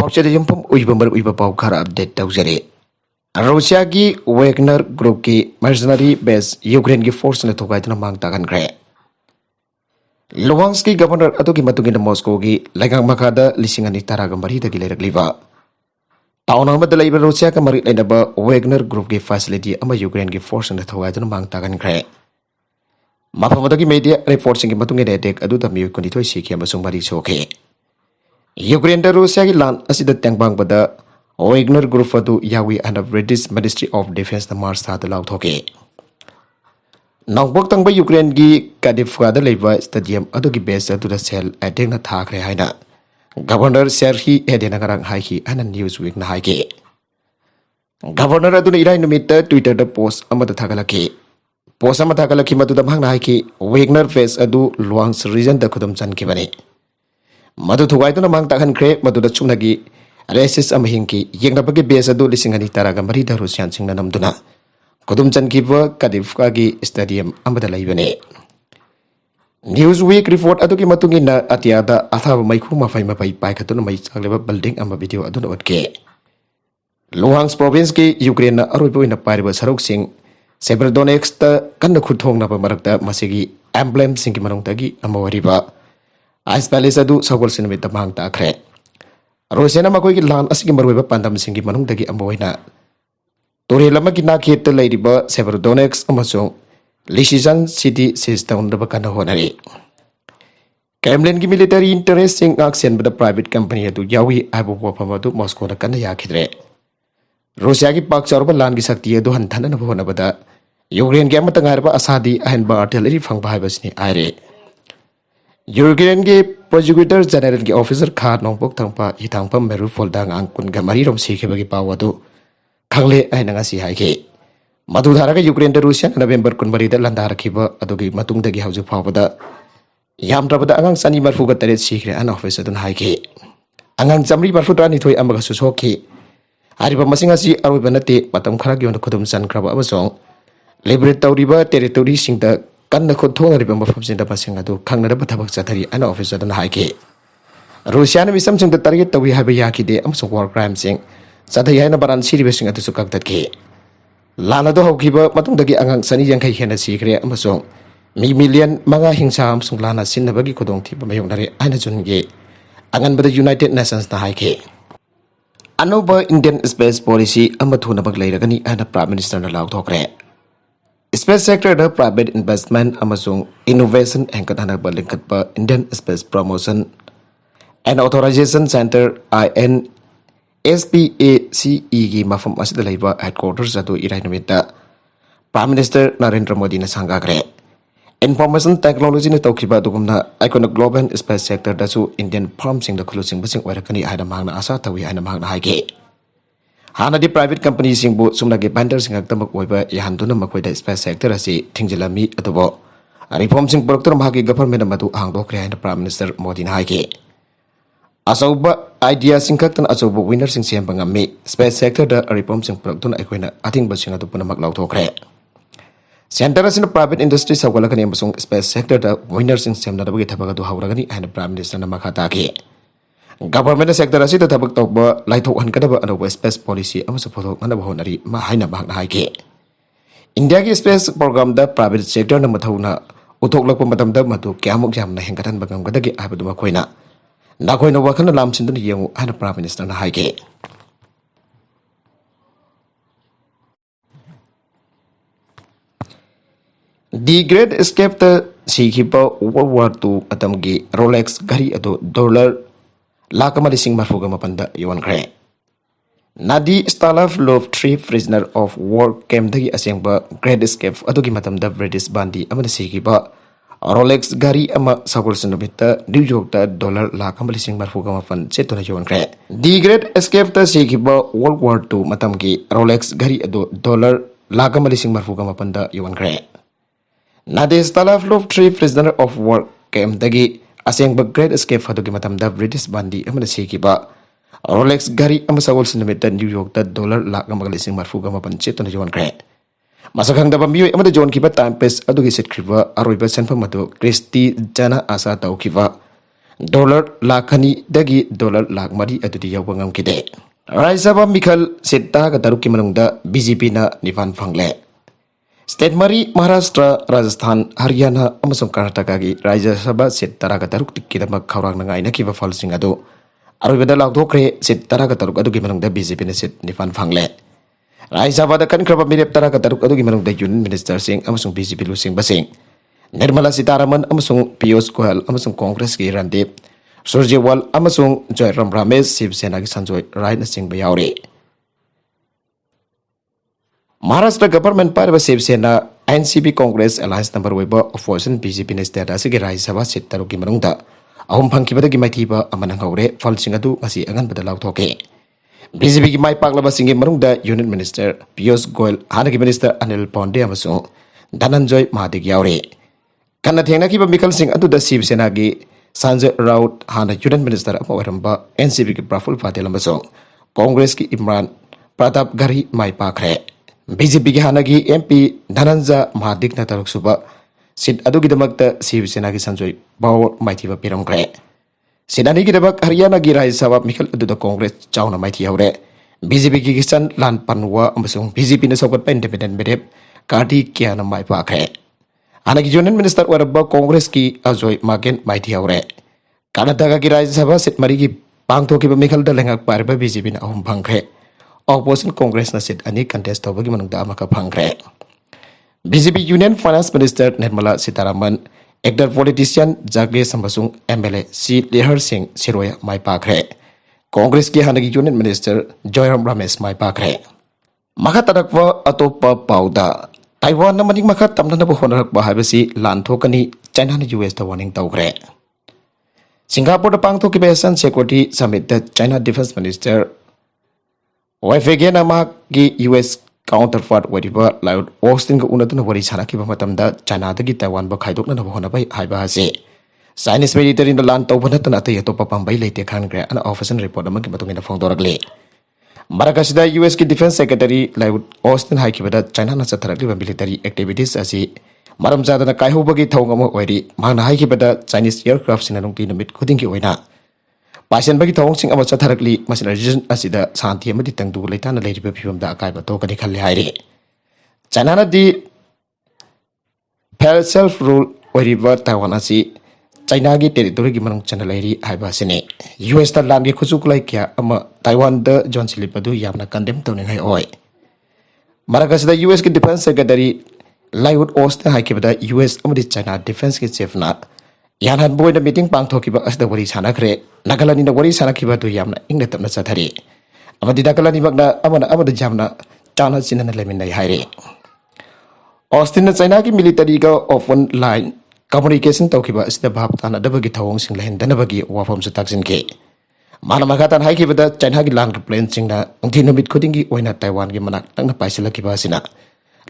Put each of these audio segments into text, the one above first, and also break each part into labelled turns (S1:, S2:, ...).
S1: पाउचेद यंपम उइबमर उइब पाउ खरा update तौजरे Russia की वैगनर ग्रुप की मर्सनरी बेस यूक्रेन की फोर्स ने थोगाइतना मांग तागनख्रे लुहांस्क की गवर्नर अदुगी मतुगिन मॉस्को की लेगांग मखादा लिसिंग अनि तरागा मरीदगी लेरकलिबा टाउन अमद लैब रशिया का मरी लेनबा वैगनर ग्रुप की फैसिलिटी अमा यूक्रेन की फोर्स ने थोगाइतना मांग तागनख्रे मफमदगी मीडिया रिपोर्ट्स की मतुगिन अटैक अदुदा मियो कुनिथोय सिखि अमसुंग मरी सोखे यूक्रेन रशिया की लान असिद तेंगबांगबदा वैगनर ग्रुप अदु यावी अन British ministry of defence March था लाउथोके नौबक तंग यूक्रेन की कादिफगाद लेबा स्टेडियम अदुगी बेस अदुदा सेल अटेंग थाखरे हाइना गवर्नर सेर्ही हेडेना गरांग हाइकी अन न्यूज वीक ना हाइके गवर्नर अदुना इराई नुमित ट्विटर द पोस्ट अमद थागलकी पोस्ट अमद थागलकी मदुदा भांगना हाइकी वैगनर फेस अदु लुआंग्स रीजन द खुदम चनकिबने मधु थुगाइदुना मांग ताखनख्रे मधुदा चुंगनागी रेसिस अमहिंकी येंगनाबगे बेस अदु लिसिंगनी तरागा मरी दरुसियान सिंगना नमदुना खुदुम चनकिबा कादिफकागी स्टेडियम अमदा लैबने न्यूज वीक रिपोर्ट अदुगी मतुंगिना अतियादा अथाब मैखु मफाई मफाई पाइखतुना मै चागलेबा बिल्डिंग अमा वीडियो अदुना उटके लुहांस प्रोविंस की यूक्रेन अरोइबोइना पाइरबा सरुकसिंग सेबरडोनेक्स ता कन्न खुथोंगनाबा मरकता मसिगी एम्ब्लेम सिंगी मनोंगतागी अमा वरिबा आइस पैलेस अदु सगोल सिनमित मांग ताखरे रोसेना मकोई की लान असगी मरुइबा पांदम सिंगी मनोंगतागी अमा वइना तोरेलमा की नाखेत लैरिबा सेबरडोनेक्स अमसोंग लिसिजन सिटी सिज टाउनदबा कन्न होनारे क्रेमलिन की मिलिटरी इंटरेस्ट सिंग आक्सेनबदा प्राइवेट कंपनी अदु यावी आइबो वफम अदु मॉस्को दा कन्न याखिद्रे रोसिया की पाक चारबा लान की शक्ति अदु हंथनन होनबदा यूक्रेन के अमतंगारबा असादी अहनबा आर्टिलरी फंगबा हाइबसनी आइरे यूक्रेन के प्रोसिक्यूटर जनरल की ऑफिसर खा नोंपोक थंगपा हिथांगपम मेरु फोल्दांग अंकुन गा मरीरोम सिखेबगी पाव अदु खंगले आइना सी हाइके मधुधारागा यूक्रेन द रूसिया नवेंबर 12 दा लंदारखिबा अदुगी मतुंगदगी हौजु फावदा यामद्रबदा अंगांग सनी मरफुगा तरेत सिखरे अन ऑफिस अदुन हाइके अंगांग जमरी मरफुद्रा निथोय अमगा सुसोखि आरिबा मसिंग असि अरोइबा नते मतम खरा गियोन खुदुम चनख्रबा अमसोंग लिबरेट तौरिबा टेरिटोरी सिंगदा कन्न खुथोंगरिबा मफमसिंदा बसिंग अदु खंगनरबा थबक चथरी अन ऑफिस अदुन हाइके रूसिया न मिसम सिंगदा टारगेट तवी हाइबा याखिदे अमसोंग वॉर क्राइम सिंग चथै हाइना बरान सिरिबसिंग अदु सुकक्ततके लानदो हौखिबा मतुंगदगी अंगांग सनी यंखै हेना सिखरे अमसोंग मी मिलियन मंगा हिंसा अमसोंग लाना सिन्नबगी खुदोंथिबा मयोंगनारे आइना जुनगे अंगनबदा यूनाइटेड नेशंस ना हाइके अनोबा इंडियन स्पेस पॉलिसी अमथुनबक लैरगनी आइना प्राइम मिनिस्टर ना लाउथोक्रे स्पेस सेक्टर प्राइवेट इन्वेस्टमेंट अमसुंग इनोवेशन हेंकथानबा लिंखतबा Indian space promotion and authorisation centre INSPACE की मफम असिदा लैबा हेडक्वार्टर्स अदु इराई नुमिता प्राइम मिनिस्टर नरेंद्र मोदी ने सांगाग्रे इन्फॉर्मेशन टेक्नोलॉजी ने तौखिबा दुगुमना आइकोनिक ग्लोबल स्पेस सेक्टर दसु इंडियन फर्म सिंग द खुलुसिंग बसिंग ओइरकनी हाइना मांगना आशा तवी हाइना मांगना हाइके हानादी प्राइवेट कंपनी सिंगबु सुमनागे बेंडर सिंग तमक ओइबा याहानदुना मखोइदा स्पेस सेक्टर असि थिंगजिलामी अदुबो रिफॉर्म सिंग प्रोडक्टर मागी गवर्नमेंट मदु हांगदोखरे हाइना प्राइम मिनिस्टर मोदी ना हाइके अचौबा आइडिया सिंखक्तन अचौबा विनर सिंग सेम बंगामी स्पेस सेक्टर द रिफॉर्म सिंग प्रोडक्टन अखोइना अथिंग बसिंग अदु पुनमक लाउथोखरे सेंटर असिन प्राइवेट इंडस्ट्री सगोलकनी अमसुंग स्पेस सेक्टर द विनर सिंग सेमनदबगी थबक अदु हाउरगनी हाइना प्राइम मिनिस्टर ना मखा ताके गवर्नमेंट सेक्टर असिद थबक तौबा लाइथोक हनकदबा अनोबा स्पेस पॉलिसी अमसु फोथोक ननबा होनरी मा हाइना मागना हाइके इंडिया की space programme the private sector न मथौना उथोकलप मतमदा मधु क्यामुक यामना हेंगथन बगमगदगी आबदुमा खोइना नाखोइना वखन लामसिंदुन येंगु हाइना प्राइम मिनिस्टर ना हाइके दी ग्रेट एस्केप द सिखिबा वर्ल्ड वार 2 अतमगी रोलेक्स घड़ी अदो डॉलर लाख मलिसिंग मरफुगा मपंदा योनख्रे नादी Stalag Luft 3 prisoner of war camp दगी असेंगबा ग्रेट एस्केप अदुगी मतमदा ब्रिटिश बांदी अमन सिखिबा रोलेक्स घड़ी अमा सगोल सनुबिता न्यूयॉर्क दा डॉलर लाख मलिसिंग मरफुगा मपन चेतुना योनख्रे दी ग्रेट एस्केप द सिखिबा वर्ल्ड वार 2 मतमगी रोलेक्स घड़ी अदो डॉलर लाख मलिसिंग मरफुगा मपंदा योनख्रे नादी Stalag Luft 3 prisoner of war camp दगी असेंगबा ग्रेट एस्केप फदुगी मतमदा ब्रिटिश बांदी अमन सिखिबा रोलेक्स घड़ी अमा सगोल सनुबिता न्यूयॉर्क दा डॉलर लाख मलिसिंग मरफुगा मपन चेतुना योनख्रे मसखंगदबा मियोय अमदा जोन किबा टाइम पेस अदुगी सिटखिबा अरोइबा सेनफम अदु क्रिस्टी जना आशा तौखिबा dollar lakhani dagi dollar lakh mari adudi yawba ngamkide. Rajya Sabha Mikhal seat taraga taruk ki manungda BJP na nifan phangle. State mari Maharashtra, Rajasthan, Haryana amasung Karnataka gi Rajya Sabha seat taraga taruk tikkidamak khawrang nangai na kiba Force Singna adu. Arubeda lakdokre seat taraga taruk adu ki manungda BJP na seat nifan phangle. Rajya Sabha da kan kraba mirep taraga taruk adu ki manungda Union Minister Singh amasung BJP lusing basing. Nirmala Sitaraman amasung Piyush Goyal amasung Congress ki Randeep Surjewal amasung Jairam Ramesh Shiv Sena ki Sanjoy Rai na singba yaure. Maharashtra government parba Shiv Sena NCP Congress Alliance number weba opposition BJP na state asigi Rajya Sabha seat taruk ki manungda ahum phangkibada ki maithiba amanang haure falsing adu ngasi angan bada lauthoke. BJP ki mai paklaba singi manungda Union Minister Piyush Goyal hana ki Minister Anil Pandey amasung Dhananjay Mahadik yaure. Kana thengna ki Mikhal Singh adu da Shiv Sena gi Sanjay Raut hana Union Minister ama waramba NCP ki Praful Patel amasung Congress ki Imran Pratap Gari mai pakhre. BJP ki hana gi MP Dhananjay Mahadik na taruk suba seat adu ki damakta Shiv Sena ki Sanjay Baur maithiba piramkre. Sidani ki dabak Haryana gi Rajya Sabha Mikhal adu da Congress chauna maithi haure. BJP ki Kisan Lan Panwa amasung BJP na sokat independent berep Kadi kia na mai pakhre. Anak Union Minister warabba Congress ki Ajoy Magen maithi haure. Karnataka ki Rajya Sabha seat mari ki pangtho ki Mikhal da lengak parba BJP na ahum phangkre. Opposition Congress na seat ani contest tawba ki manungda amaka phangkre. BJP Union Finance Minister Nirmala Sitaraman actor politician Jagdish amasung MLA C Lehar Singh Siroya mai pakhre. Congress ki hanagi Union Minister Jairam Ramesh mai pakhre. Makatarakwa atopa pauda Taiwan na maning makat tamna na buhonarak bahabasi lantokani China na US da warning tawkre. Singapore da pangto ki besan security summit da China Defense Minister Wagner ki US counterpart wariba laud Austin ka unatuna wari sana ki matamda China da ki Taiwan ba khaidok na buhonabai haiba hase. Chinese military na lan tawbana tana ta yatopa pambay leite khangre ana official report amaki matungina phongdoragle. Marakasida US ki Defense Secretary Laud Austin haikibada China na satharakliba military activities asi maram jadana kaihobagi thawngama oiri mangna haikibada Chinese aircraft sinanungti numit khuding ki oina paisen bagi thawng sing ama satharakli masina region asida santi amadi tangdu leitana leiriba phibamda akaiba tokani khalli haire. China na di self rule oiriba Taiwan asi China ki territory ki manung chana lairi haiba sine US ta land ki khusuk lai kya ama Taiwan da John Silipadu yamna condemn tawning hai oi. Marakasida US ki Defense Secretary Lywood Austin haikibada US amadi China Defense ki chief na yanhan boy na meeting pang thokiba asda wari sanakre nagalani na wari sanakiba du yamna ingna tapna chathari amadi nagalani magna amada jamna chana chinana lemin nai haire. Austin na China ki military ka open line communication taukiba asda bhab tana dabagi thawong sing lahin danabagi wafam sa taksin ke mana makatan haikibada China ki land plane singna ungthi numit khudingi oina Taiwan ki manak tangna paisala kiba sina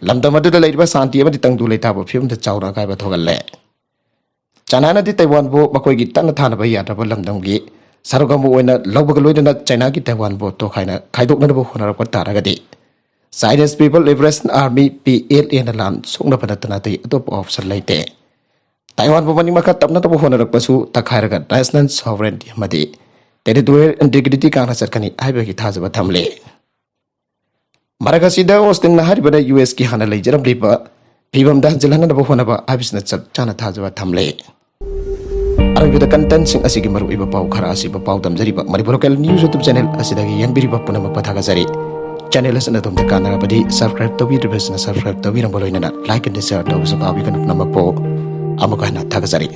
S1: lamdamadu da leiba santi amadi tangdu leitaba phim da chawra kai ba thogalle. China na di Taiwan bo makoi gi tanna thana ba yada ba lamdam gi sarugamu oina lawbaga loidana China ki Taiwan bo to khaina khaidok na bo honara ko taragadi Chinese People Liberation Army PLA na land sungna panatana tai atop officer laite Taiwan bo maning makat tapna to bo honarak pasu takhairaga national sovereignty amadi territorial integrity kana sarkani aiba ki thajaba thamle. Marakasida Austin na haribada US ki hana leijaram liba phibam da jalhana bo honaba abisna chap chana thajaba thamle. Arabida content sing asigi maru iba pau khara asiba pau damjariba Manipur local news YouTube channel asidagi yangbiriba punama pathaga jari channel asana tumda kana badi subscribe to be subscribe to be ramboloina like and share to sa kabi kan namapo amukana thagazari.